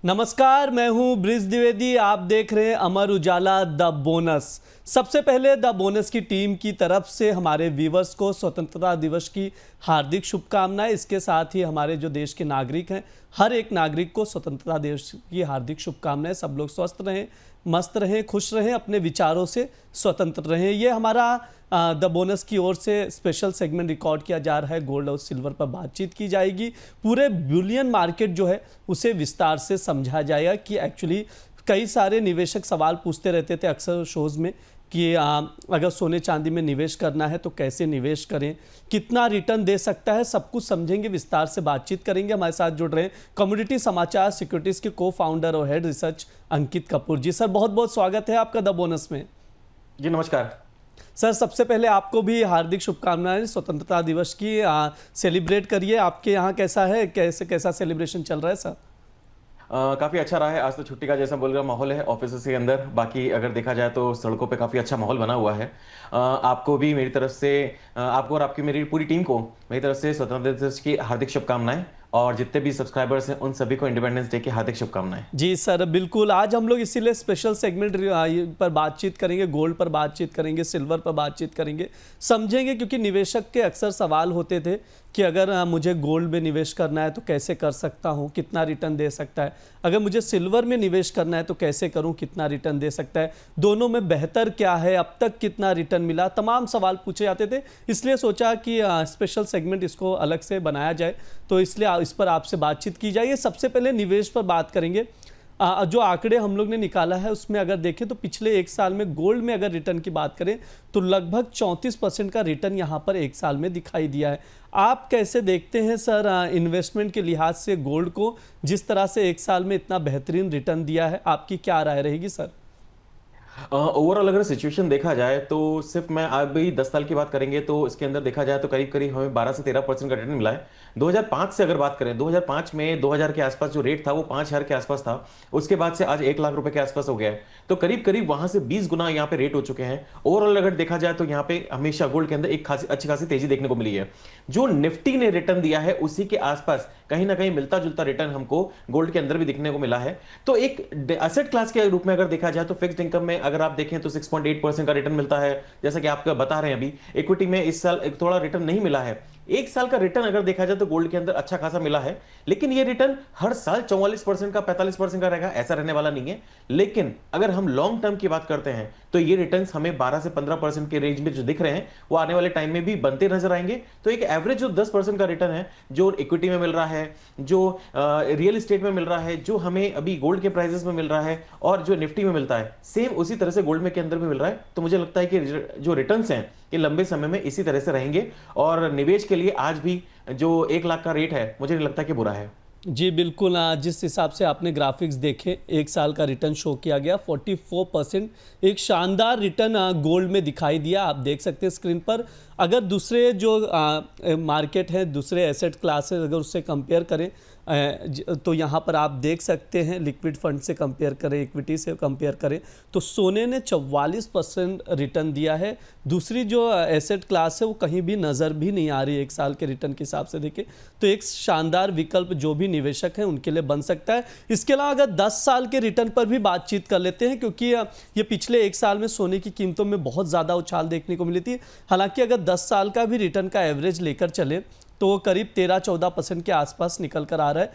नमस्कार, मैं हूं ब्रिज द्विवेदी। आप देख रहे हैं अमर उजाला द बोनस। सबसे पहले द बोनस की टीम की तरफ से हमारे व्यूवर्स को स्वतंत्रता दिवस की हार्दिक शुभकामनाएं। इसके साथ ही हमारे जो देश के नागरिक हैं, हर एक नागरिक को स्वतंत्रता दिवस की हार्दिक शुभकामनाएं। सब लोग स्वस्थ रहें, मस्त रहें, खुश रहें, अपने विचारों से स्वतंत्र रहें। ये हमारा द बोनस की ओर से स्पेशल सेगमेंट रिकॉर्ड किया जा रहा है। गोल्ड और सिल्वर पर बातचीत की जाएगी। पूरे बुलियन मार्केट जो है उसे विस्तार से समझा जाएगा कि एक्चुअली कई सारे निवेशक सवाल पूछते रहते थे अक्सर शोज़ में कि अगर सोने चांदी में निवेश करना है तो कैसे निवेश करें, कितना रिटर्न दे सकता है, सब कुछ समझेंगे, विस्तार से बातचीत करेंगे। हमारे साथ जुड़ रहे हैं कम्युनिटी समाचार सिक्योरिटीज़ के को फाउंडर और हेड रिसर्च अंकित कपूर जी। सर, बहुत बहुत स्वागत है आपका द बोनस में। जी नमस्कार सर, सबसे पहले आपको भी हार्दिक शुभकामनाएं स्वतंत्रता दिवस की। सेलिब्रेट करिए। आपके यहाँ कैसा है, कैसा सेलिब्रेशन चल रहा है सर? काफ़ी अच्छा रहा है। आज तो छुट्टी का जैसा बोल रहा माहौल है ऑफिस के अंदर। बाकी अगर देखा जाए तो सड़कों पे काफ़ी अच्छा माहौल बना हुआ है। आपको भी मेरी तरफ से, आपको और आपकी मेरी पूरी टीम को मेरी तरफ से स्वतंत्रता दिवस की हार्दिक शुभकामनाएं, और जितने भी सब्सक्राइबर्स हैं उन सभी को इंडिपेंडेंस डे की हार्दिक शुभकामनाएं। जी सर, बिल्कुल। आज हम लोग इसीलिए स्पेशल सेगमेंट पर बातचीत करेंगे, गोल्ड पर बातचीत करेंगे, सिल्वर पर बातचीत करेंगे, समझेंगे। क्योंकि निवेशक के अक्सर सवाल होते थे कि अगर मुझे गोल्ड में निवेश करना है तो कैसे कर सकता हूँ, कितना रिटर्न दे सकता है, अगर मुझे सिल्वर में निवेश करना है तो कैसे करूँ, कितना रिटर्न दे सकता है, दोनों में बेहतर क्या है, अब तक कितना रिटर्न मिला, तमाम सवाल पूछे जाते थे। इसलिए सोचा कि स्पेशल सेगमेंट इसको अलग से बनाया जाए, तो इसलिए इस पर आपसे बातचीत की जाएगी। सबसे पहले निवेश पर बात करेंगे। जो आंकड़े हम लोग ने निकाला है उसमें अगर देखें तो पिछले एक साल में गोल्ड में अगर रिटर्न की बात करें तो लगभग 34% का रिटर्न यहां पर एक साल में दिखाई दिया है। आप कैसे देखते हैं सर इन्वेस्टमेंट के लिहाज से गोल्ड को, जिस तरह से एक साल में इतना बेहतरीन रिटर्न दिया है? आपकी क्या राय रहेगी सर? ओवरऑल अगर सिचुएशन देखा जाए तो सिर्फ मैं अभी 10 साल की बात करेंगे तो इसके अंदर देखा जाए तो करीब करीब हमें 12 से 13% का रिटर्न मिला है। 2005 से अगर बात करें, 2005 में 2000 के आसपास जो रेट था वो 5000 के आसपास था। उसके बाद से आज 1 लाख रुपए के आसपास हो गया है। तो करीब करीब वहां से 20 गुना यहाँ पे रेट हो चुके हैं। ओवरऑल अगर देखा जाए तो यहाँ पे हमेशा गोल्ड के अंदर एक अच्छी खासी तेजी देखने को मिली है। जो निफ्टी ने रिटर्न दिया है उसी के आसपास कहीं ना कहीं मिलता जुलता रिटर्न हमको गोल्ड के अंदर भी दिखने को मिला है। तो एक एसेट क्लास के रूप में अगर देखा जाए तो फिक्स्ड इनकम में अगर आप देखें तो 6.8% का रिटर्न मिलता है। जैसा कि आप बता रहे हैं, अभी इक्विटी में इस साल थोड़ा रिटर्न नहीं मिला है। एक साल का रिटर्न अगर देखा जाए तो गोल्ड के अंदर अच्छा खासा मिला है, लेकिन ये रिटर्न हर साल 44% का 45% का रहेगा ऐसा रहने वाला नहीं है। लेकिन अगर हम लॉन्ग टर्म की बात करते हैं तो ये रिटर्न्स हमें 12 से 15% के रेंज में जो दिख रहे हैं वो आने वाले टाइम में भी बनते नजर आएंगे। तो एक एवरेज जो 10% का रिटर्न है जो इक्विटी में मिल रहा है, जो रियल एस्टेट में मिल रहा है, जो हमें अभी गोल्ड के प्राइसेस में मिल रहा है और जो निफ्टी में मिलता है, सेम उसी तरह से गोल्ड में के अंदर भी मिल रहा है। तो मुझे लगता है कि जो रिटर्न्स हैं ये लंबे समय में इसी तरह से रहेंगे। और निवेश के लिए आज भी जो 1 लाख का रेट है मुझे नहीं लगता कि बुरा है। जी बिल्कुल। जिस हिसाब से आपने ग्राफिक्स देखे, एक साल का रिटर्न शो किया गया 44%, एक शानदार रिटर्न गोल्ड में दिखाई दिया। आप देख सकते हैं स्क्रीन पर। अगर दूसरे जो मार्केट है, दूसरे एसेट क्लासेस अगर उससे कंपेयर करें तो यहाँ पर आप देख सकते हैं लिक्विड फंड से कंपेयर करें, इक्विटी से कंपेयर करें तो सोने ने 44% रिटर्न दिया है। दूसरी जो एसेट क्लास है वो कहीं भी नज़र भी नहीं आ रही एक साल के रिटर्न के हिसाब से देखें तो एक शानदार विकल्प जो भी निवेशक हैं उनके लिए बन सकता है। इसके अलावा अगर 10 साल के रिटर्न पर भी बातचीत कर लेते हैं, क्योंकि ये पिछले एक साल में सोने की कीमतों में बहुत ज़्यादा उछाल देखने को मिली थी। हालांकि अगर 10 साल का भी रिटर्न का एवरेज लेकर चले तो करीब 13-14% के आसपास निकल कर आ रहा है।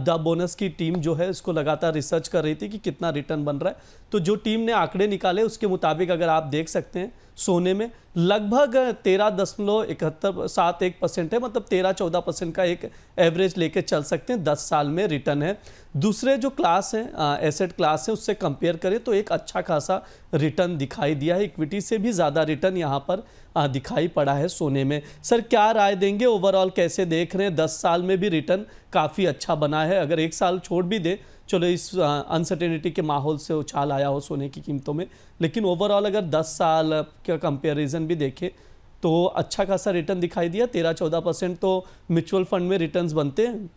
द बोनस की टीम जो है इसको लगातार रिसर्च कर रही थी कि कितना रिटर्न बन रहा है। तो जो टीम ने आंकड़े निकाले उसके मुताबिक अगर आप देख सकते हैं सोने में लगभग 13.71% है, मतलब 13-14% का एक एवरेज लेके चल सकते हैं। 10 साल में रिटर्न है। दूसरे जो क्लास हैं, एसेट क्लास है, उससे कंपेयर करें तो एक अच्छा खासा रिटर्न दिखाई दिया है। इक्विटी से भी ज़्यादा रिटर्न यहाँ पर दिखाई पड़ा है सोने में। सर, क्या राय देंगे? ओवरऑल कैसे देख रहे हैं? 10 साल में भी रिटर्न काफ़ी अच्छा बना है। अगर एक साल छोड़ भी दे, चलो इस अनसर्टेनिटी के माहौल से उछाल आया हो सोने की कीमतों में, लेकिन ओवरऑल अगर 10 साल का कंपैरिजन भी देखें तो अच्छा खासा रिटर्न दिखाई दिया। 13-14% तो म्यूचुअल फंड में रिटर्न्स बनते हैं।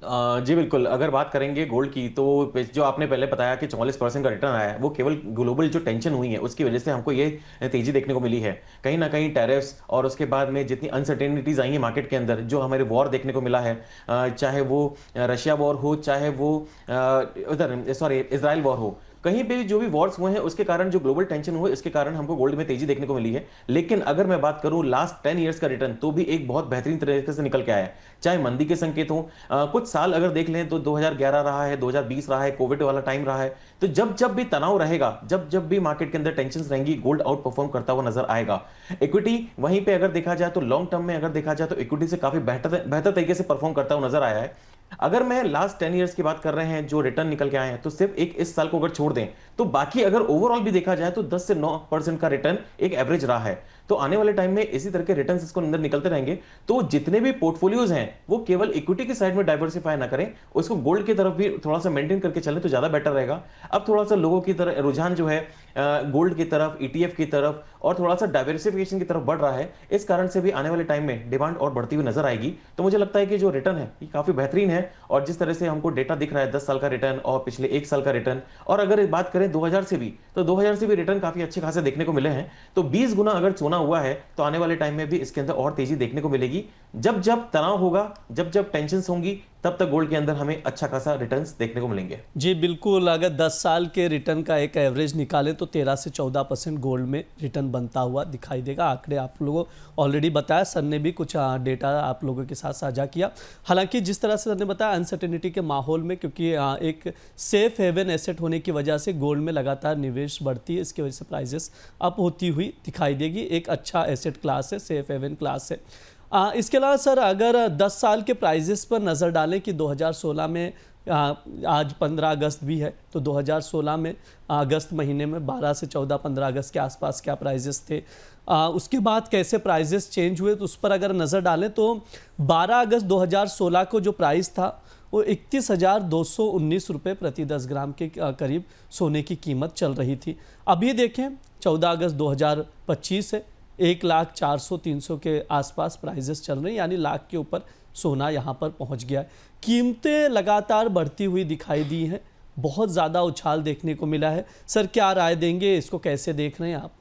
जी बिल्कुल, अगर बात करेंगे गोल्ड की तो जो आपने पहले बताया कि 44% का रिटर्न आया है, वो केवल ग्लोबल जो टेंशन हुई है उसकी वजह से हमको ये तेजी देखने को मिली है। कहीं ना कहीं टैरिफ्स और उसके बाद में जितनी अनसर्टेनिटीज आई हैं मार्केट के अंदर, जो हमारे वॉर देखने को मिला है, चाहे वो रशिया वॉर हो, चाहे वो उधर सॉरी इसराइल वॉर हो, कहीं पे भी जो भी वॉर्स हुए हैं उसके कारण जो ग्लोबल टेंशन हुए इसके कारण हमको गोल्ड में तेजी देखने को मिली है। लेकिन अगर मैं बात करूं लास्ट 10 इयर्स का रिटर्न, तो भी एक बहुत बेहतरीन तरीके से निकल के आया है। चाहे मंदी के संकेत हो, कुछ साल अगर देख लें तो 2011 रहा है, 2020 रहा है, कोविड वाला टाइम रहा है, तो जब जब भी तनाव रहेगा, जब जब भी मार्केट के अंदर टेंशन रहेंगी, गोल्ड आउट परफॉर्म करता हुआ नजर आएगा। इक्विटी वहीं पे अगर देखा जाए तो लॉन्ग टर्म में अगर देखा जाए तो इक्विटी से काफी बेहतर बेहतर तरीके से परफॉर्म करता हुआ नजर आया है। अगर मैं लास्ट 10 इयर्स की बात कर रहे हैं जो रिटर्न निकल के आए हैं, तो सिर्फ एक इस साल को अगर छोड़ दें तो बाकी अगर ओवरऑल भी देखा जाए तो 10 से 9% का रिटर्न एक एवरेज रहा है। तो आने वाले टाइम में इसी तरह के रिटर्न्स इसको अंदर निकलते रहेंगे। तो जितने भी पोर्टफोलियोज हैं वो केवल इक्विटी की साइड में डाइवर्सिफाई ना करें, उसको गोल्ड की तरफ भी थोड़ा सा मेंटेन करके चलें तो ज्यादा बेटर रहेगा। अब थोड़ा सा लोगों की तरफ रुझान जो है गोल्ड की तरफ, ईटीएफ की तरफ और थोड़ा सा डाइवर्सिफिकेशन की तरफ बढ़ रहा है। इस कारण से भी आने वाले टाइम में डिमांड और बढ़ती हुई नजर आएगी। तो मुझे लगता है कि जो रिटर्न है ये काफी बेहतरीन है। और जिस तरह से हमको डेटा दिख रहा है 10 साल का रिटर्न और पिछले 1 साल का रिटर्न, और अगर बात करें 2000 से भी, तो 2000 से भी रिटर्न काफी अच्छे खासे देखने को मिले हैं। तो 20 गुना अगर सोना हुआ है तो आने वाले टाइम में भी इसके अंदर और तेजी देखने को मिलेगी। जब जब तनाव होगा, जब जब टेंशन होंगी, तब तक गोल्ड के अंदर हमें अच्छा खासा रिटर्न्स देखने को मिलेंगे। जी बिल्कुल, अगर 10 साल के रिटर्न का एक एवरेज निकालें तो 13 से 14% गोल्ड में रिटर्न बनता हुआ दिखाई देगा। आंकड़े आप लोगों ऑलरेडी बताया, सर ने भी कुछ डेटा आप लोगों के साथ साझा किया। हालांकि जिस तरह से सर ने बताया अनसर्टेनिटी के माहौल में, क्योंकि एक सेफ हेवन एसेट होने की वजह से गोल्ड में लगातार निवेश बढ़ती है, इसकी वजह से प्राइजेस अप होती हुई दिखाई देगी। एक अच्छा एसेट क्लास है, सेफ हेवन क्लास है। इसके अलावा सर अगर 10 साल के प्राइजेस पर नज़र डालें कि 2016 में, आज 15 अगस्त भी है, तो 2016 में अगस्त महीने में 12 से 14, 15 अगस्त के आसपास क्या प्राइजेस थे, उसके बाद कैसे प्राइजेस चेंज हुए, तो उस पर अगर नज़र डालें तो 12 अगस्त 2016 को जो प्राइस था वो 31,219 रुपये प्रति 10 ग्राम के करीब सोने की कीमत चल रही थी। अभी देखें 14 अगस्त 2025 है, 1,04,300 के आसपास प्राइजेस चल रहे हैं, यानी लाख के ऊपर सोना यहाँ पर पहुँच गया है। कीमतें लगातार बढ़ती हुई दिखाई दी हैं, बहुत ज़्यादा उछाल देखने को मिला है। सर क्या राय देंगे, इसको कैसे देख रहे हैं आप?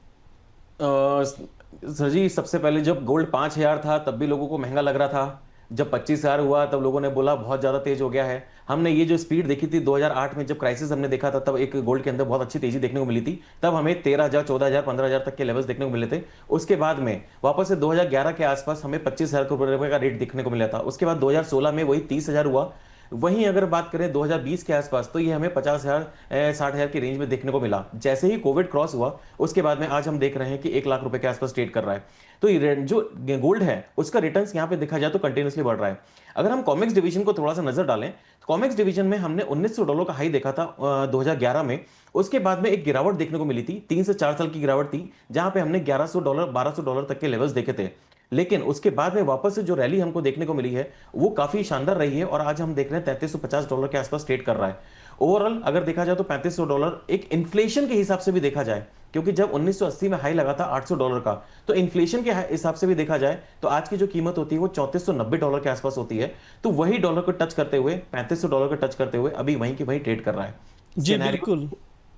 सर जी, सबसे पहले जब गोल्ड 5,000 था तब भी लोगों को महंगा लग रहा था। जब 25,000 हुआ तब लोगों ने बोला बहुत ज्यादा तेज हो गया है। हमने ये जो स्पीड देखी थी 2008 में जब क्राइसिस हमने देखा था, तब एक गोल्ड के अंदर बहुत अच्छी तेजी देखने को मिली थी। तब हमें 13,000, 14,000, 15,000 तक के लेवल्स देखने को मिले थे। उसके बाद में वापस से 2011 के आसपास हमें 25,000 रुपए का रेट देखने को मिला था। उसके बाद 2016 में वही 30,000 हुआ। वहीं अगर बात करें 2020 के आसपास, तो ये हमें 50,000 60,000 की रेंज में देखने को मिला। जैसे ही कोविड क्रॉस हुआ उसके बाद में आज हम देख रहे हैं कि 1 लाख रुपए के आसपास ट्रेड कर रहा है। तो ये जो गोल्ड है उसका रिटर्न्स यहाँ पे देखा जाए तो कंटिन्यूसली बढ़ रहा है। अगर हम कॉमिक्स डिवीजन को थोड़ा सा नजर डालें तो कॉमिक्स डिवीजन में हमने $1,900 का हाई देखा था 2011 में। उसके बाद में एक गिरावट देखने को मिली थी, 3 से 4 साल की गिरावट थी, जहां पे हमने $1,100 $1,200 तक के लेवल्स देखे थे। लेकिन उसके बाद में वापस से जो रैली हमको देखने को मिली है वो काफी शानदार रही है, और आज हम देख रहे हैं $3,350 के आसपास ट्रेड कर रहा है। ओवरऑल अगर देखा जाए तो $3,500 एक इन्फ्लेशन के हिसाब से भी देखा जाए, क्योंकि जब 1980 में हाई लगा था $800 का, तो इन्फ्लेशन के हिसाब से भी देखा जाए तो आज की जो कीमत होती है वो $3,490 के आसपास होती है। तो वही डॉलर को टच करते हुए, $3,500 को टच करते हुए अभी वहीं की वहीं ट्रेड कर रहा है। जी बिल्कुल।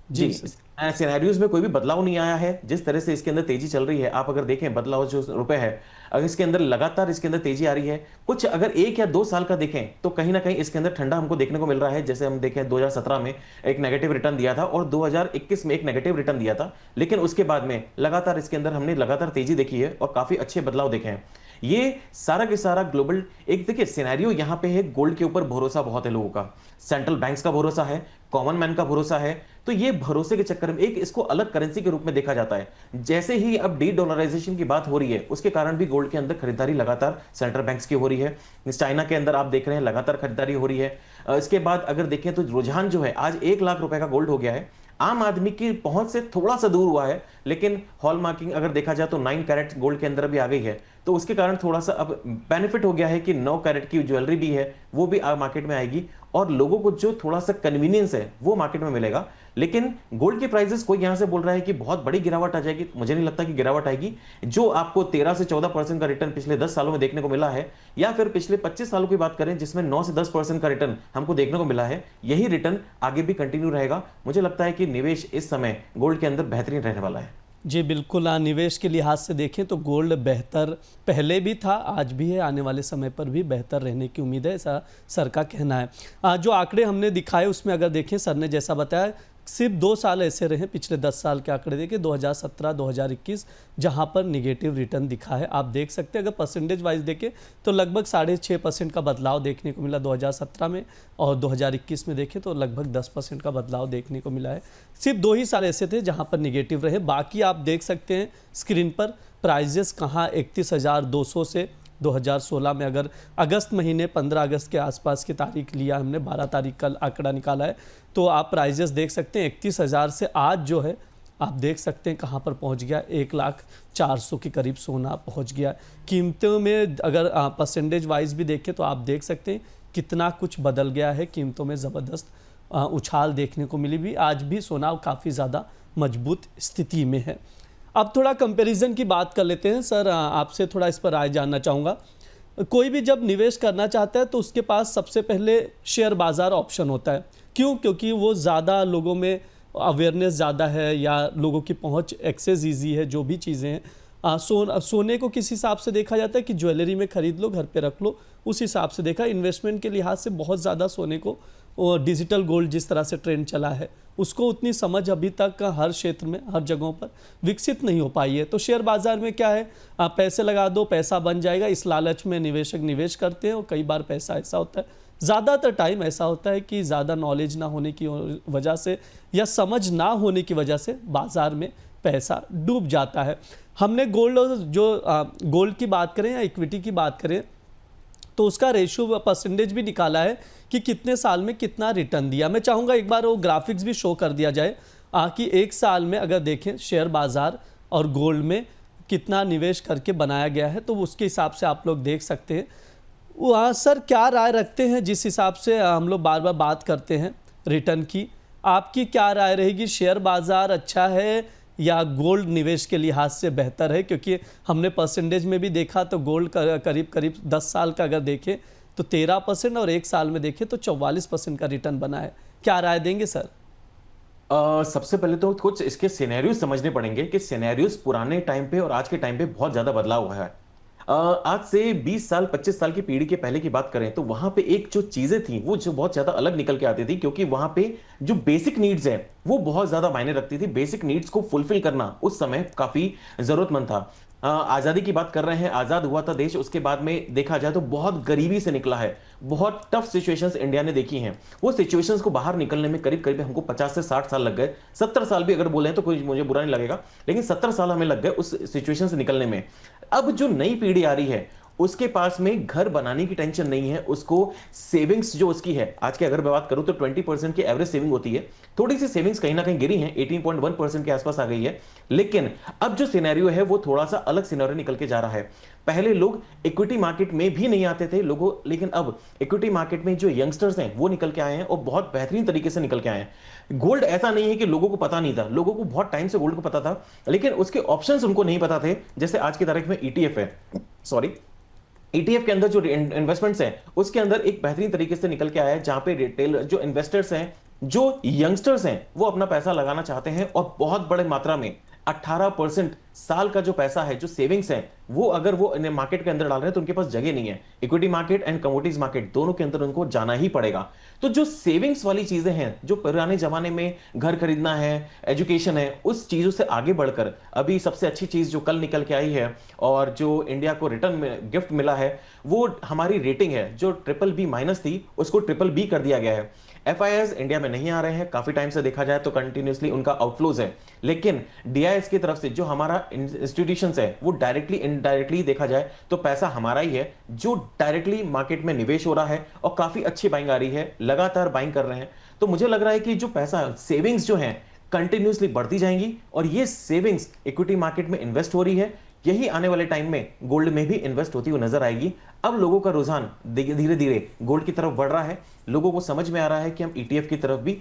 जी, सिनेरियोज में कोई भी बदलाव नहीं आया है। जिस तरह से इसके अंदर तेजी चल रही है, आप अगर देखें बदलाव जो रुपए है, अगर इसके अंदर लगातार इसके अंदर तेजी आ रही है। कुछ अगर 1 या 2 साल का देखें तो कहीं ना कहीं इसके अंदर ठंडा हमको देखने को मिल रहा है। जैसे हम देखें 2017 में एक नेगेटिव रिटर्न दिया था और 2021 में एक नेगेटिव रिटर्न दिया था, लेकिन उसके बाद में लगातार इसके अंदर हमने लगातार तेजी देखी है और काफी अच्छे बदलाव देखे हैं। ये सारा के सारा ग्लोबल एक देखिए सिनेरियो यहाँ पे है। गोल्ड के ऊपर भरोसा बहुत है लोगों का, सेंट्रल बैंक्स का भरोसा है, कॉमन मैन का भरोसा है। तो ये भरोसे के चक्कर में एक इसको अलग करेंसी के रूप में देखा जाता है। जैसे ही अब डी डॉलराइजेशन की बात हो रही है, उसके कारण भी गोल्ड के अंदर खरीदारी लगातार सेंट्रल बैंक्स की हो रही है। चाइना के अंदर आप देख रहे हैं लगातार खरीदारी हो रही है। इसके बाद अगर देखें तो रुझान जो है आज 1 लाख रुपए का गोल्ड हो गया है। आम आदमी की पहुंच से थोड़ा सा दूर हुआ है, लेकिन हॉल मार्किंग अगर देखा जाए तो 9 कैरेट गोल्ड के अंदर भी आ गई है। तो उसके कारण थोड़ा सा अब बेनिफिट हो गया है कि 9 कैरेट की ज्वेलरी भी है वो भी मार्केट में आएगी। और लोगों को जो थोड़ा सा कन्वीनियंस है वो मार्केट में मिलेगा। लेकिन गोल्ड के प्राइसेस कोई यहां से बोल रहा है कि बहुत बड़ी गिरावट आ जाएगी, मुझे नहीं लगता कि गिरावट आएगी। जो आपको 13 से 14% का रिटर्न पिछले 10 सालों में देखने को मिला है, या फिर पिछले 25 सालों की बात करें जिसमें 9 से 10% का रिटर्न हमको देखने को मिला है, यही रिटर्न आगे भी कंटिन्यू रहेगा। मुझे लगता है कि निवेश इस समय गोल्ड के अंदर बेहतरीन रहने वाला है। जी बिल्कुल, निवेश के लिहाज से देखें तो गोल्ड बेहतर पहले भी था, आज भी है, आने वाले समय पर भी बेहतर रहने की उम्मीद है, ऐसा सर का कहना है। जो आंकड़े हमने दिखाए उसमें अगर देखें, सर ने जैसा बताया सिर्फ 2 साल ऐसे रहे, पिछले 10 साल के आंकड़े देखें 2017-2021, जहां पर निगेटिव रिटर्न दिखा है। आप देख सकते हैं अगर परसेंटेज वाइज देखें तो लगभग 6.5% का बदलाव देखने को मिला 2017 में, और 2021 में देखें तो लगभग 10% का बदलाव देखने को मिला है। सिर्फ 2 ही साल ऐसे थे जहां पर निगेटिव रहे, बाकी आप देख सकते हैं स्क्रीन पर प्राइजेस कहाँ 31,200 से 2016 में, अगर अगस्त महीने 15 अगस्त के आसपास की तारीख लिया हमने, 12 तारीख का आंकड़ा निकाला है, तो आप प्राइजेस देख सकते हैं 31,000 से आज जो है आप देख सकते हैं कहाँ पर पहुँच गया, 1,04,000 के करीब सोना पहुँच गया। कीमतों में अगर परसेंटेज वाइज भी देखें तो आप देख सकते हैं कितना कुछ बदल गया है, कीमतों में ज़बरदस्त उछाल देखने को मिली भी। आज भी सोना काफ़ी ज़्यादा मजबूत स्थिति में है। अब थोड़ा कंपैरिजन की बात कर लेते हैं। सर आपसे थोड़ा इस पर राय जानना चाहूँगा। कोई भी जब निवेश करना चाहता है तो उसके पास सबसे पहले शेयर बाज़ार ऑप्शन होता है। क्यों? क्योंकि वो ज़्यादा लोगों में अवेयरनेस ज़्यादा है, या लोगों की पहुँच एक्सेस ईजी है, जो भी चीज़ें हैं। सोने को किस हिसाब से देखा जाता है कि ज्वेलरी में ख़रीद लो, घर पे रख लो, उस हिसाब से देखा। इन्वेस्टमेंट के लिहाज से बहुत ज़्यादा सोने को, और डिजिटल गोल्ड जिस तरह से ट्रेंड चला है उसको उतनी समझ अभी तक हर क्षेत्र में, हर जगहों पर विकसित नहीं हो पाई है। तो शेयर बाज़ार में क्या है, आप पैसे लगा दो पैसा बन जाएगा, इस लालच में निवेशक निवेश करते हैं, और कई बार पैसा ऐसा होता है, ज़्यादातर टाइम ऐसा होता है कि ज़्यादा नॉलेज ना होने की वजह से या समझ ना होने की वजह से बाज़ार में पैसा डूब जाता है। हमने गोल्ड की बात करें या इक्विटी की बात करें तो उसका रेशियो परसेंटेज भी निकाला है कि कितने साल में कितना रिटर्न दिया। मैं चाहूँगा एक बार वो ग्राफिक्स भी शो कर दिया जाए कि एक साल में अगर देखें शेयर बाज़ार और गोल्ड में कितना निवेश करके बनाया गया है, तो उसके हिसाब से आप लोग देख सकते हैं। वहाँ सर क्या राय रखते हैं, जिस हिसाब से हम लोग बार बार बात करते हैं रिटर्न की, आपकी क्या राय रहेगी? शेयर बाज़ार अच्छा है या गोल्ड निवेश के लिहाज से बेहतर है? क्योंकि हमने परसेंटेज में भी देखा तो गोल्ड करीब करीब 10 साल का अगर देखें तो 13%, और एक साल में देखें तो 44% का रिटर्न बना है। क्या राय देंगे सर? सबसे पहले तो कुछ इसके सिनेरियोज समझने पड़ेंगे कि सिनेरियोज पुराने टाइम पे और आज के टाइम पे बहुत ज्यादा बदलाव हुआ है। आज से 20 साल 25 साल की पीढ़ी के पहले की बात करें तो वहां पे एक जो चीजें थी वो जो बहुत ज्यादा अलग निकल के आती थी, क्योंकि वहां पे जो बेसिक नीड्स है वो बहुत ज्यादा मायने रखती थी। बेसिक नीड्स को फुलफिल करना उस समय काफी जरूरतमंद था। आजादी की बात कर रहे हैं, आजाद हुआ था देश, उसके बाद में देखा जाए तो बहुत गरीबी से निकला है, बहुत टफ सिचुएशंस इंडिया ने देखी हैं। वो सिचुएशंस को बाहर निकलने में करीब करीब हमको 50 से 60 साल लग गए। 70 साल भी अगर बोले तो कोई मुझे बुरा नहीं लगेगा, लेकिन 70 साल हमें लग गए उस सिचुएशन से निकलने में। अब जो नई पीढ़ी आ रही है उसके पास में घर बनाने की टेंशन नहीं है, उसको सेविंग्स जो उसकी है, आज की अगर मैं बात करूं तो 20% की एवरेज सेविंग होती है। थोड़ी सी सेविंग्स कहीं ना कहीं गिरी है, 18.1% के आसपास आ गई है। लेकिन अब जो सिनेरियो है वो थोड़ा सा अलग सिनेरियो निकल के जा रहा है। पहले लोग इक्विटी मार्केट में भी नहीं आते थे लोगों, लेकिन अब इक्विटी मार्केट में जो यंगस्टर्स हैं वो निकल के आए हैं और बहुत बेहतरीन तरीके से निकल के आए हैं। गोल्ड ऐसा नहीं है कि लोगों को पता नहीं था, लोगों को बहुत टाइम से गोल्ड को पता था, लेकिन उसके ऑप्शंस उनको नहीं पता थे। जैसे आज की तारीख में ईटीएफ है, ईटीएफ के अंदर जो इन्वेस्टमेंट्स हैं उसके अंदर एक बेहतरीन तरीके से निकल के आया है, जहां पे रिटेल जो इन्वेस्टर्स हैं, जो यंगस्टर्स हैं, वो अपना पैसा लगाना चाहते हैं और बहुत बड़े मात्रा में 18% साल का जो पैसा है, जो सेविंग्स है, वो अगर वो मार्केट के अंदर डाल रहे हैं तो उनके पास जगह नहीं है। Equity market and commodities market दोनों के अंदर उनको जाना ही पड़ेगा। तो जो सेविंग्स वाली चीजें हैं, जो पुराने जमाने में घर खरीदना है, एजुकेशन है, उस चीजों से आगे बढ़कर अभी सबसे अच्छी चीज जो कल निकल के आई है और जो इंडिया को रिटर्न में गिफ्ट मिला है, वो हमारी रेटिंग है। जो BBB- थी उसको BBB कर दिया गया है। FIIs इंडिया में नहीं आ रहे हैं, काफी टाइम से देखा जाए तो कंटिन्यूसली उनका आउटफ्लोज है, लेकिन DIS की तरफ से जो हमारा इंस्टीट्यूशंस है वो डायरेक्टली इनडायरेक्टली देखा जाए तो पैसा हमारा ही है, जो डायरेक्टली मार्केट में निवेश हो रहा है और काफी अच्छी बाइंग आ रही है, लगातार बाइंग कर रहे हैं। तो मुझे लग रहा है कि जो पैसा सेविंग्स जो है कंटिन्यूसली बढ़ती जाएंगी और ये सेविंग्स इक्विटी मार्केट में इन्वेस्ट हो रही है। यही आने वाले टाइम में गोल्ड में भी इन्वेस्ट होती हुई नजर आएगी। अब लोगों का रुझान धीरे धीरे गोल्ड की तरफ बढ़ रहा है। लोगों को समझ में आ रहा है कि हम ईटीएफ की तरफ भी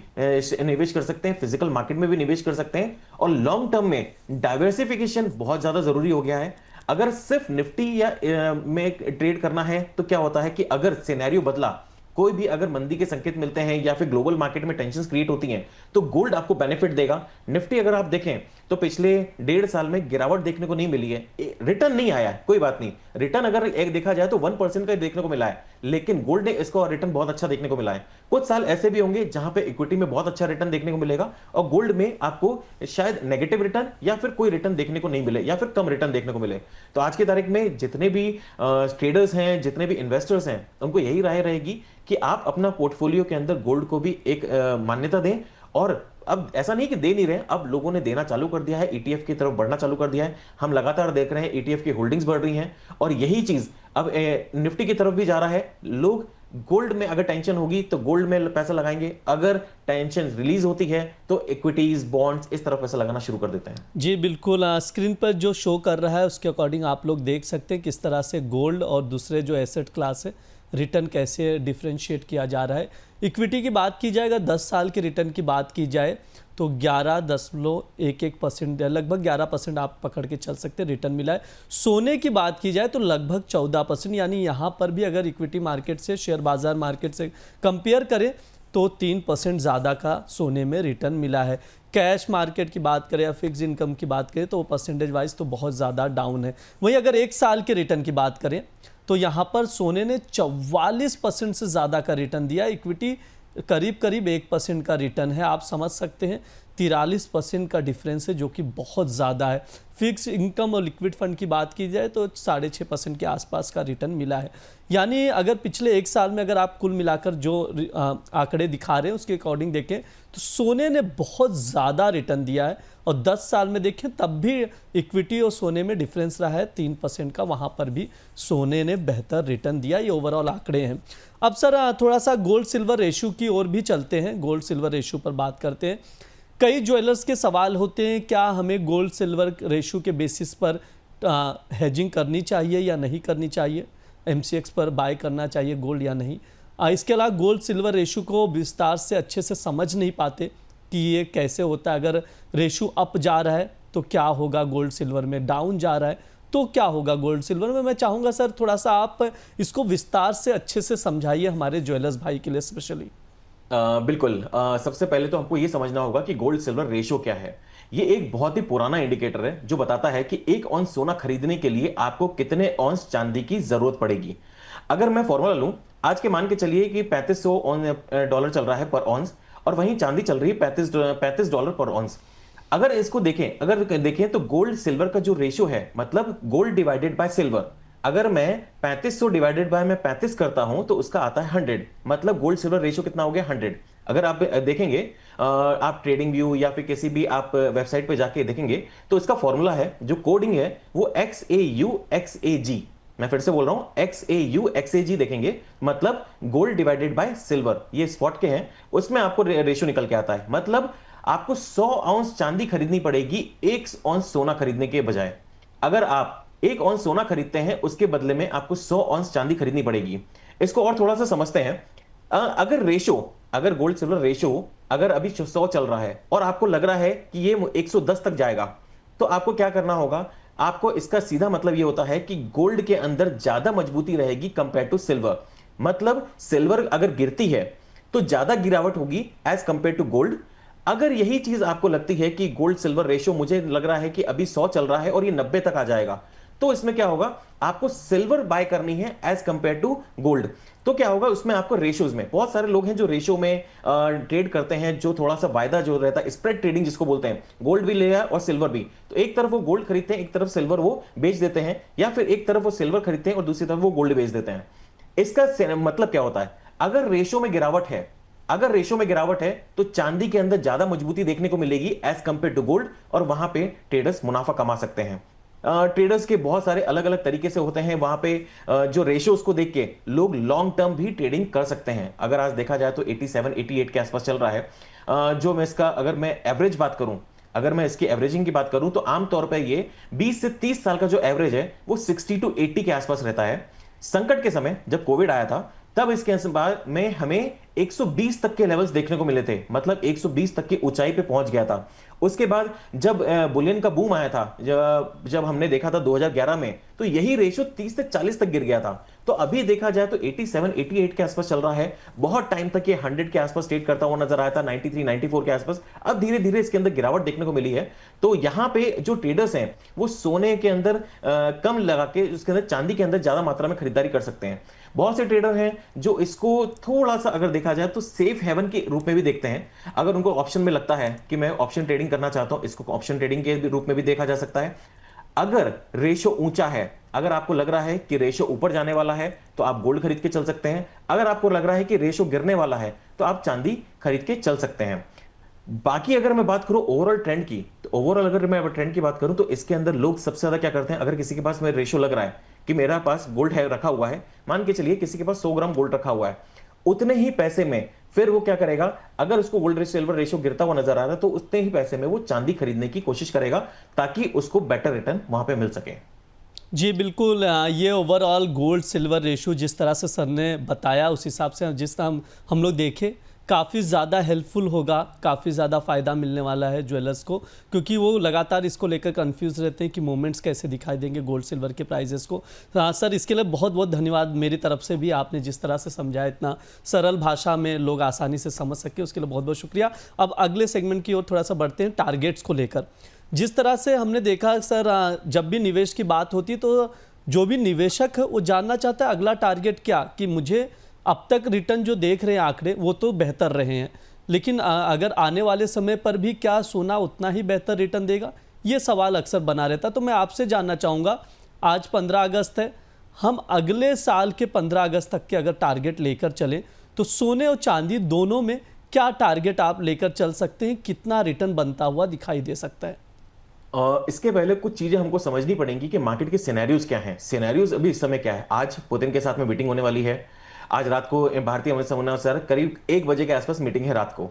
निवेश कर सकते हैं, फिजिकल मार्केट में भी निवेश कर सकते हैं, और लॉन्ग टर्म में डाइवर्सिफिकेशन बहुत ज्यादा जरूरी हो गया है। अगर सिर्फ निफ्टी या में ट्रेड करना है तो क्या होता है कि अगर सिनेरियो बदला, कोई भी अगर मंदी के संकेत मिलते हैं या फिर ग्लोबल मार्केट में टेंशन क्रिएट होती हैं, तो गोल्ड आपको बेनिफिट देगा। निफ्टी अगर आप देखें तो पिछले 1.5 साल में गिरावट देखने को नहीं मिली है, रिटर्न नहीं आया है, कोई बात नहीं, रिटर्न अगर एक देखा जाए तो 1% का देखने को मिला है, लेकिन गोल्ड ने इसको रिटर्न बहुत अच्छा देखने को मिला है। कुछ साल ऐसे भी होंगे जहां पे इक्विटी में बहुत अच्छा रिटर्न देखने को मिलेगा और गोल्ड में आपको शायद नेगेटिव रिटर्न या फिर कोई रिटर्न देखने को नहीं मिले या फिर कम रिटर्न देखने को मिले। तो आज की तारीख में जितने भी ट्रेडर्स हैं, जितने भी इन्वेस्टर्स हैं, उनको यही राय रहेगी कि आप अपना पोर्टफोलियो के अंदर गोल्ड को भी एक मान्यता दें। और अब ऐसा नहीं कि दे नहीं रहे, अब लोगों ने देना चालू कर दिया है, ईटीएफ की तरफ बढ़ना चालू कर दिया है। हम लगातार देख रहे हैं ईटीएफ की होल्डिंग्स बढ़ रही हैं और यही चीज अब निफ्टी की तरफ भी जा रहा है। लोग गोल्ड में अगर टेंशन होगी तो गोल्ड में पैसा लगाएंगे, अगर टेंशन रिलीज होती है तो इक्विटीज, बॉन्ड्स, इस तरफ पैसा लगाना शुरू कर देते हैं। जी बिल्कुल, स्क्रीन पर जो शो कर रहा है उसके अकॉर्डिंग आप लोग देख सकते हैं किस तरह से गोल्ड और दूसरे जो एसेट क्लास है रिटर्न कैसे डिफ्रेंशिएट किया जा रहा है। इक्विटी की बात की जाए, अगर 10 साल के रिटर्न की बात की जाए तो 11.11% लगभग 11% आप पकड़ के चल सकते हैं रिटर्न मिला है। सोने की बात की जाए तो लगभग 14%, यानी यहाँ पर भी अगर इक्विटी मार्केट से, शेयर बाजार मार्केट से कंपेयर करें तो 3% ज़्यादा का सोने में रिटर्न मिला है। कैश मार्केट की बात करें या फिक्स इनकम की बात करें तो परसेंटेज वाइज तो बहुत ज़्यादा डाउन है। वहीं अगर 1 साल के रिटर्न की बात करें तो यहाँ पर सोने ने 44% से ज़्यादा का रिटर्न दिया, इक्विटी करीब करीब 1% का रिटर्न है। आप समझ सकते हैं 43% का डिफरेंस है जो कि बहुत ज़्यादा है। फिक्स इनकम और लिक्विड फंड की बात की जाए तो 6.5% के आसपास का रिटर्न मिला है। यानी अगर पिछले 1 साल में अगर आप कुल मिलाकर जो आंकड़े दिखा रहे हैं उसके अकॉर्डिंग देखें तो सोने ने बहुत ज़्यादा रिटर्न दिया है, और 10 साल में देखें तब भी इक्विटी और सोने में डिफरेंस रहा है 3% का, वहाँ पर भी सोने ने बेहतर रिटर्न दिया। ये ओवरऑल आंकड़े हैं। अब सर थोड़ा सा गोल्ड सिल्वर रेशो की ओर भी चलते हैं, गोल्ड सिल्वर रेशो पर बात करते हैं। कई ज्वेलर्स के सवाल होते हैं, क्या हमें गोल्ड सिल्वर रेशो के बेसिस पर हेजिंग करनी चाहिए या नहीं करनी चाहिए, एमसीएक्स पर बाय करना चाहिए गोल्ड या नहीं। इसके अलावा गोल्ड सिल्वर रेशो को विस्तार से अच्छे से समझ नहीं पाते कि ये कैसे होता है। अगर रेशो अप जा रहा है तो क्या होगा गोल्ड सिल्वर में, डाउन जा रहा है तो क्या होगा गोल्ड सिल्वर में। मैं चाहूँगा सर थोड़ा सा आप इसको विस्तार से अच्छे से समझाइए हमारे ज्वेलर्स भाई के लिए स्पेशली। बिल्कुल, सबसे पहले तो हमको ये समझना होगा कि गोल्ड सिल्वर रेशो क्या है। ये एक बहुत ही पुराना इंडिकेटर है जो बताता है कि 1 ऑन्स सोना खरीदने के लिए आपको कितने ऑन्स चांदी की जरूरत पड़ेगी। अगर मैं फॉर्मूला लूं, आज के मान के चलिए कि $3500 चल रहा है पर ऑन्स, और वहीं चांदी चल रही है $35 पर ऑन्स। अगर इसको देखें तो गोल्ड सिल्वर का जो रेशियो है, मतलब गोल्ड डिवाइडेड बाय सिल्वर, अगर मैं 3500 डिवाइडेड बाय मैं 35 करता हूं तो उसका आता है 100, मतलब गोल्ड सिल्वर रेशियो कितना हो गया 100। अगर आप देखेंगे, आप ट्रेडिंग व्यू या फिर किसी भी आप वेबसाइट पे जाके देखेंगे तो इसका फॉर्मूला है, जो कोडिंग है वो XAUXAG, मैं फिर से बोल रहा हूं XAUXAG देखेंगे, मतलब गोल्ड डिवाइडेड बाय सिल्वर, ये स्पॉट के हैं, उसमें आपको रेशियो निकल के आता है। मतलब आपको 100 ऑन्स चांदी खरीदनी पड़ेगी 1 ऑन्स सोना खरीदने के बजाय। अगर आप 1 ऑन्स सोना खरीदते हैं उसके बदले में आपको 100 ऑन्स चांदी खरीदनी पड़ेगी। इसको और थोड़ा सा समझते हैं। अगर गोल्ड सिल्वर रेशो अगर अभी 100 चल रहा है और आपको लग रहा है कि ये 110 तक जाएगा, तो आपको क्या करना होगा, आपको इसका सीधा मतलब ये होता है कि गोल्ड के अंदर ज्यादा मजबूती रहेगी कंपेयर टू सिल्वर। मतलब सिल्वर अगर गिरती है तो ज्यादा गिरावट होगी एज कंपेयर टू गोल्ड। अगर यही चीज आपको लगती है कि गोल्ड सिल्वर रेशो मुझे लग रहा है कि अभी 100 चल रहा है और ये 90 तक आ जाएगा, तो इसमें क्या होगा, आपको सिल्वर बाय करनी है एज कंपेयर टू गोल्ड। तो क्या होगा, उसमें आपको रेशियोज में, बहुत सारे लोग हैं जो रेशियो में ट्रेड करते हैं, जो थोड़ा सा वायदा जो रहता है, स्प्रेड ट्रेडिंग जिसको बोलते हैं, गोल्ड भी लिया और सिल्वर भी। तो एक तरफ वो गोल्ड खरीदते हैं, एक तरफ सिल्वर वो बेच देते हैं, या फिर एक तरफ वो सिल्वर खरीदते हैं और दूसरी तरफ वो गोल्ड बेच देते हैं। इसका मतलब क्या होता है, अगर रेशियो में गिरावट है तो चांदी के अंदर ज्यादा मजबूती देखने को मिलेगी एज कंपेयर टू गोल्ड, और वहां पे ट्रेडर्स मुनाफा कमा सकते हैं। ट्रेडर्स के बहुत सारे अलग अलग तरीके से होते हैं, वहां पे जो रेशियोज को देख के लोग लॉन्ग टर्म भी ट्रेडिंग कर सकते हैं। अगर आज देखा जाए तो 87-88 के आसपास चल रहा है। जो मैं इसका अगर मैं एवरेज बात करूं, अगर मैं इसकी एवरेजिंग की बात करूं तो आमतौर पर ये 20 से 30 साल का जो एवरेज है वो 60 टू 80 के आसपास रहता है। संकट के समय जब कोविड आया था तब इसके बाद में हमें 120 तक के लेवल्स देखने को मिले थे, मतलब 120 तक की ऊंचाई पे पहुंच गया था। उसके बाद जब बुलियन का बूम आया था, जब हमने देखा था 2011 में, तो यही रेशियो 30 से 40 तक गिर गया था। तो अभी देखा जाए तो 87 88 के आसपास चल रहा है। बहुत टाइम तक ये 100 के आसपास स्टेट करता हुआ नजर आया था, 93 94 के आसपास। अब धीरे धीरे इसके अंदर गिरावट देखने को मिली है। तो यहां पे जो ट्रेडर्स हैं वो सोने के अंदर कम लगा के उसके अंदर चांदी के अंदर ज्यादा मात्रा में खरीदारी कर सकते हैं। बहुत से ट्रेडर हैं जो इसको थोड़ा सा अगर देखा जाए तो सेफ हेवन के रूप में भी देखते हैं। अगर उनको ऑप्शन में लगता है कि मैं ऑप्शन ट्रेडिंग करना चाहता हूं, इसको ऑप्शन ट्रेडिंग के रूप में भी देखा जा सकता है। अगर रेशो ऊंचा है, अगर आपको लग रहा है कि रेशो ऊपर जाने वाला है तो आप गोल्ड खरीद के चल सकते हैं। अगर आपको लग रहा है कि रेशो गिरने वाला है तो आप चांदी खरीद के चल सकते हैं। बाकी अगर मैं बात करूं ओवरऑल ट्रेंड की, तो ओवरऑल अगर मैं ट्रेंड की बात करूं तो इसके अंदर लोग सबसे ज्यादा क्या करते हैं, अगर किसी के पास मेरा रेशो लग रहा है कि मेरा पास गोल्ड है रखा हुआ है, मान के चलिए किसी के पास 100 ग्राम गोल्ड रखा हुआ है, उतने ही पैसे में फिर वो क्या करेगा, अगर उसको गोल्ड सिल्वर रेशो गिरता हुआ नजर आ रहा है तो उतने ही पैसे में वो चांदी खरीदने की कोशिश करेगा ताकि उसको बेटर रिटर्न वहां पे मिल सके। जी बिल्कुल, ये ओवरऑल गोल्ड सिल्वर रेशो जिस तरह से सर ने बताया उस हिसाब से जिस तरह हम लोग देखें काफ़ी ज़्यादा हेल्पफुल होगा, काफ़ी ज़्यादा फ़ायदा मिलने वाला है ज्वेलर्स को, क्योंकि वो लगातार इसको लेकर कंफ्यूज रहते हैं कि मोमेंट्स कैसे दिखाई देंगे गोल्ड सिल्वर के प्राइजेस को। सर इसके लिए बहुत बहुत धन्यवाद मेरी तरफ से भी, आपने जिस तरह से समझाया इतना सरल भाषा में लोग आसानी से समझ सके उसके लिए बहुत बहुत शुक्रिया। अब अगले सेगमेंट की ओर थोड़ा सा बढ़ते हैं, टारगेट्स को लेकर। जिस तरह से हमने देखा सर, जब भी निवेश की बात होती है तो जो भी निवेशक है वो जानना चाहता है अगला टारगेट क्या, कि मुझे अब तक रिटर्न जो देख रहे हैं आंकड़े वो तो बेहतर रहे हैं, लेकिन अगर आने वाले समय पर भी क्या सोना उतना ही बेहतर रिटर्न देगा, ये सवाल अक्सर बना रहता। तो मैं आपसे जानना चाहूँगा, आज 15 अगस्त है, हम अगले साल के 15 अगस्त तक के अगर टारगेट लेकर चलें तो सोने और चांदी दोनों में क्या टारगेट आप लेकर चल सकते हैं, कितना रिटर्न बनता हुआ दिखाई दे सकता है? इसके पहले कुछ चीजें हमको समझनी पड़ेंगी कि मार्केट के सिनेरियोज क्या हैं। सिनेरियोज अभी इस समय क्या है, आज पुतिन के साथ में मीटिंग होने वाली है। आज रात को भारतीय समय अनुसार करीब 1 बजे के आसपास मीटिंग है रात को।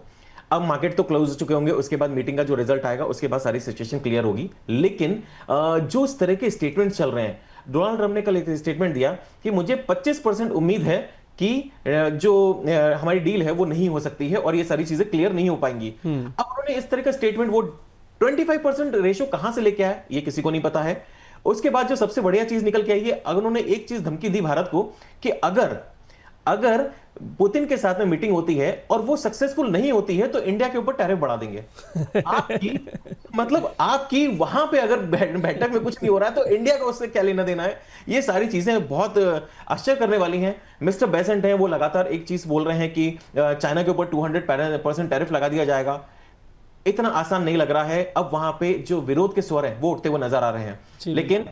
अब मार्केट तो क्लोज हो चुके होंगे, उसके बाद मीटिंग का जो रिजल्ट आएगा उसके बाद सारी सिचुएशन क्लियर होगी। लेकिन जो इस तरह के स्टेटमेंट चल रहे हैं, डोनाल्ड ट्रंप ने कल एक स्टेटमेंट दिया कि मुझे 25% उम्मीद है कि जो हमारी डील है वो नहीं हो सकती है और ये सारी चीजें क्लियर नहीं हो पाएंगी। अब उन्होंने इस तरह का स्टेटमेंट, वो 25% रेशो कहां से लेके आया ये किसी को नहीं पता है। उसके बाद जो सबसे बढ़िया चीज निकल के आई है, उन्होंने एक चीज धमकी दी भारत को कि अगर पुतिन के साथ में मीटिंग होती है और वो सक्सेसफुल नहीं होती है तो इंडिया के ऊपर टैरिफ बढ़ा देंगे। आपकी वहां पे अगर बैठक में कुछ नहीं हो रहा है तो इंडिया का उससे क्या लेना देना है। ये सारी चीजें बहुत आश्चर्य करने वाली हैं। मिस्टर बेसेंट हैं, वो लगातार एक चीज बोल रहे हैं कि चाइना के ऊपर 200% टैरिफ लगा दिया जाएगा। इतना आसान नहीं लग रहा है। अब वहां पे जो विरोध के स्वर हैं वो उठते हुए नजर आ रहे हैं। लेकिन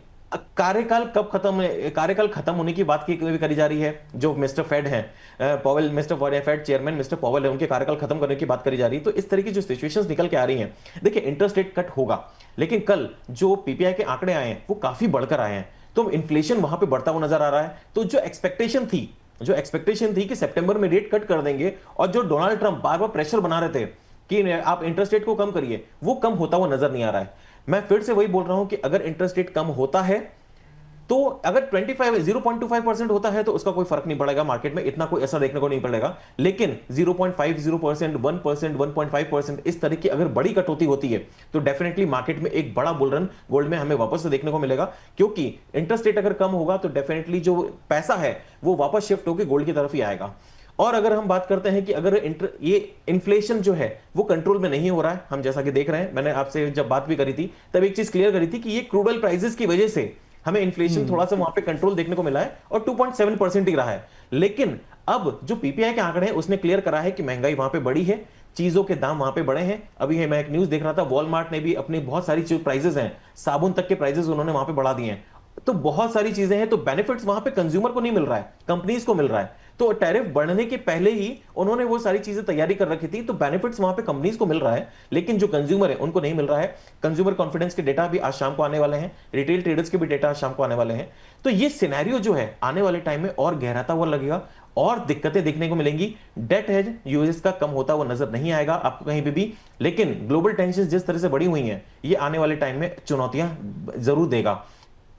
कार्यकाल कब खत्म, कार्यकाल खत्म होने की बात की करी जा रही है। जो मिस्टर फेड हैं, Powell, mister Fed chairman mister Powell है, उनके कार्यकाल खत्म करने की बात करी जा रही है। तो इस तरह की जो सिचुएशंस निकल के आ रही हैं, देखिए इंटरेस्ट रेट कट होगा, लेकिन कल जो पीपीआई के आंकड़े आए हैं वो काफी बढ़कर आए हैं, तो इन्फ्लेशन वहां पे बढ़ता हुआ नजर आ रहा है। तो जो एक्सपेक्टेशन थी कि सितंबर में रेट कट कर देंगे, और जो डोनाल्ड ट्रंप बार बार प्रेशर बना रहे थे कि आप इंटरेस्ट रेट को कम करिए, वो कम होता हुआ नजर नहीं आ रहा है। मैं फिर से वही बोल रहा हूं कि अगर इंटरेस्ट रेट कम होता है तो अगर 0.25% होता है तो उसका कोई फर्क नहीं पड़ेगा, मार्केट में इतना कोई असर देखने को नहीं पड़ेगा। लेकिन 0.50%, 1%, 1.5% इस तरह की अगर बड़ी कटौती होती है तो डेफिनेटली मार्केट में एक बड़ा बुल रन गोल्ड में हमें वापस से देखने को मिलेगा। क्योंकि इंटरेस्ट रेट अगर कम होगा तो डेफिनेटली जो पैसा है वो वापस शिफ्ट होकर गोल्ड की तरफ ही आएगा। और अगर हम बात करते हैं कि अगर ये इन्फ्लेशन जो है वो कंट्रोल में नहीं हो रहा है, हम जैसा कि देख रहे हैं, मैंने आपसे जब बात भी करी थी तब एक चीज क्लियर करी थी कि ये क्रूड ऑयल प्राइसेस की वजह से हमें इन्फ्लेशन थोड़ा सा वहां पे कंट्रोल देखने को मिला है और 2.7% ही रहा है। लेकिन अब जो पीपीआई के आंकड़े हैं उसने क्लियर करा है कि महंगाई वहां पे बढ़ी है, चीजों के दाम वहां पे बढ़े हैं। अभी मैं एक न्यूज देख रहा था, वॉलमार्ट ने भी अपनी बहुत सारी जो प्राइसेस हैं, साबुन तक के प्राइसेस उन्होंने वहां पे बढ़ा दिए हैं। तो बहुत सारी चीजें हैं, तो बेनिफिट्स वहां पे कंज्यूमर को नहीं मिल रहा है, कंपनीज को मिल रहा है। तो टैरिफ बढ़ने के पहले ही उन्होंने वो सारी चीजें तैयारी कर रखी थी, तो बेनिफिट्स वहां पे कंपनीज को मिल रहा है, लेकिन जो कंज्यूमर है उनको नहीं मिल रहा है। कंज्यूमर कॉन्फिडेंस के डेटा भी आज शाम को आने वाले हैं, रिटेल ट्रेडर्स के भी डेटा आज शाम को आने वाले हैं। तो ये सिनेरियो जो है आने वाले टाइम में और गहराता हुआ लगेगा और दिक्कतें देखने को मिलेंगी। डेट हेज यूएस का कम होता हुआ नजर नहीं आएगा आपको कहीं भी, लेकिन ग्लोबल टेंशन जिस तरह से बढ़ी हुई हैं, ये आने वाले टाइम में चुनौतियां जरूर देगा।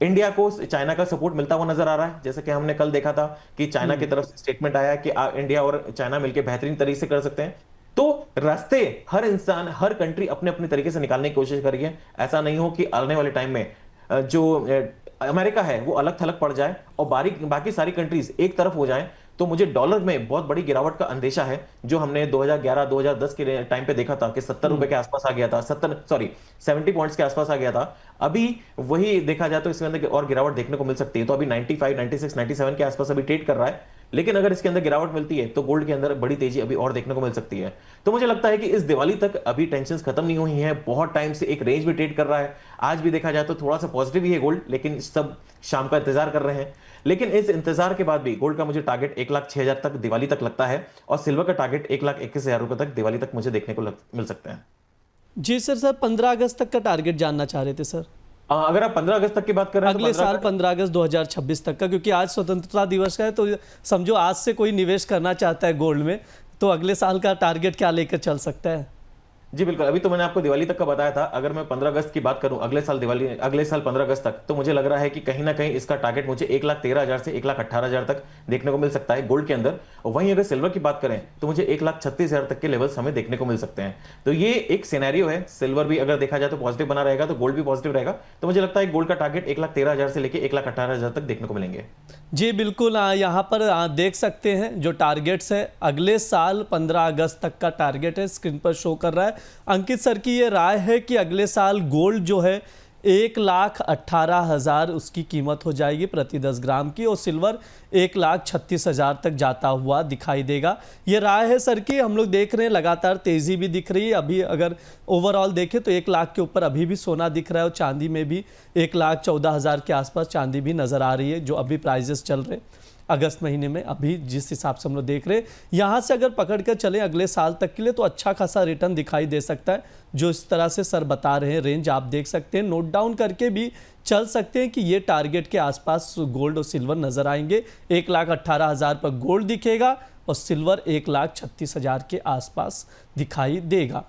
इंडिया को चाइना का सपोर्ट मिलता हुआ नजर आ रहा है, जैसे कि हमने कल देखा था कि चाइना की तरफ से स्टेटमेंट आया कि इंडिया और चाइना मिलकर बेहतरीन तरीके से कर सकते हैं। तो रास्ते हर इंसान, हर कंट्री अपने अपने तरीके से निकालने की कोशिश करेगी। ऐसा नहीं हो कि आने वाले टाइम में जो अमेरिका है वो अलग थलग पड़ जाए और बाकी सारी कंट्रीज एक तरफ हो जाएं। तो मुझे डॉलर में बहुत बड़ी गिरावट का अंदेशा है, जो हमने 2011-2010 के टाइम पे देखा था कि 70 रुपए के आसपास आ गया था, 70 पॉइंट्स के आसपास आ गया था। अभी वही देखा जाए तो इसके अंदर और गिरावट देखने को मिल सकती है। तो अभी 95, 96, 97 के आसपास अभी ट्रेड कर रहा है, लेकिन अगर इसके अंदर गिरावट मिलती है तो गोल्ड के अंदर बड़ी तेजी अभी और देखने को मिल सकती है। तो मुझे लगता है कि इस दिवाली तक अभी टेंशन खत्म नहीं हुई है, बहुत टाइम से एक रेंज में ट्रेड कर रहा है। आज भी देखा जाए तो थोड़ा सा पॉजिटिव ही है गोल्ड, लेकिन सब शाम का इंतजार कर रहे हैं। लेकिन इस इंतजार के बाद भी गोल्ड का मुझे टारगेट 1,06,000 तक दिवाली तक लगता है, और सिल्वर का टारगेट 1,21,000 रुपए तक दिवाली तक मुझे देखने को मिल सकता है। जी सर 15 अगस्त तक का टारगेट जानना चाह रहे थे सर। अगर आप 15 अगस्त तक की बात कर रहे हैं अगले साल 15 अगस्त 2026 तक का, क्योंकि आज स्वतंत्रता दिवस का है, तो समझो आज से कोई निवेश करना चाहता है गोल्ड में, तो अगले साल का टारगेट क्या लेकर चल सकता है? जी बिल्कुल, अभी तो मैंने आपको दिवाली तक का बताया था। अगर मैं 15 अगस्त की बात करूं, अगले साल 15 अगस्त तक, तो मुझे लग रहा है कि कहीं ना कहीं इसका टारगेट मुझे 1,13,000 से 1,18,000 तक देखने को मिल सकता है गोल्ड के अंदर। और वहीं अगर सिल्वर की बात करें तो मुझे 1,36,000 तक के लेवल्स हमें देखने को मिल सकते हैं। तो ये एक सिनेरियो है। सिल्वर भी अगर देखा जाए तो पॉजिटिव बना रहेगा, तो गोल्ड भी पॉजिटिव रहेगा। तो मुझे लगता है गोल्ड का टारगेट 1,13,000 से लेकर 1,18,000 तक देखने को मिलेंगे। जी बिल्कुल, यहाँ पर देख सकते हैं जो टारगेट्स है अगले साल 15 अगस्त तक का टारगेट है, स्क्रीन पर शो कर रहा है। अंकित सर की ये राय है कि अगले साल गोल्ड जो है 1,18,000 उसकी कीमत हो जाएगी प्रति 10 ग्राम की, और सिल्वर 1,36,000 तक जाता हुआ दिखाई देगा। ये राय है सर की। हम लोग देख रहे हैं लगातार तेज़ी भी दिख रही है। अभी अगर ओवरऑल देखें तो 1 लाख के ऊपर अभी भी सोना दिख रहा है, और चांदी में भी 1,14,000 के आसपास चांदी भी नज़र आ रही है, जो अभी प्राइजेस चल रहे हैं अगस्त महीने में। अभी जिस हिसाब से हम लोग देख रहे हैं, यहाँ से अगर पकड़ कर चलें अगले साल तक के लिए, तो अच्छा खासा रिटर्न दिखाई दे सकता है। जो इस तरह से सर बता रहे हैं रेंज आप देख सकते हैं, नोट डाउन करके भी चल सकते हैं कि ये टारगेट के आसपास गोल्ड और सिल्वर नजर आएंगे। 1,18,000 पर गोल्ड दिखेगा और सिल्वर 1,36,000 के आसपास दिखाई देगा।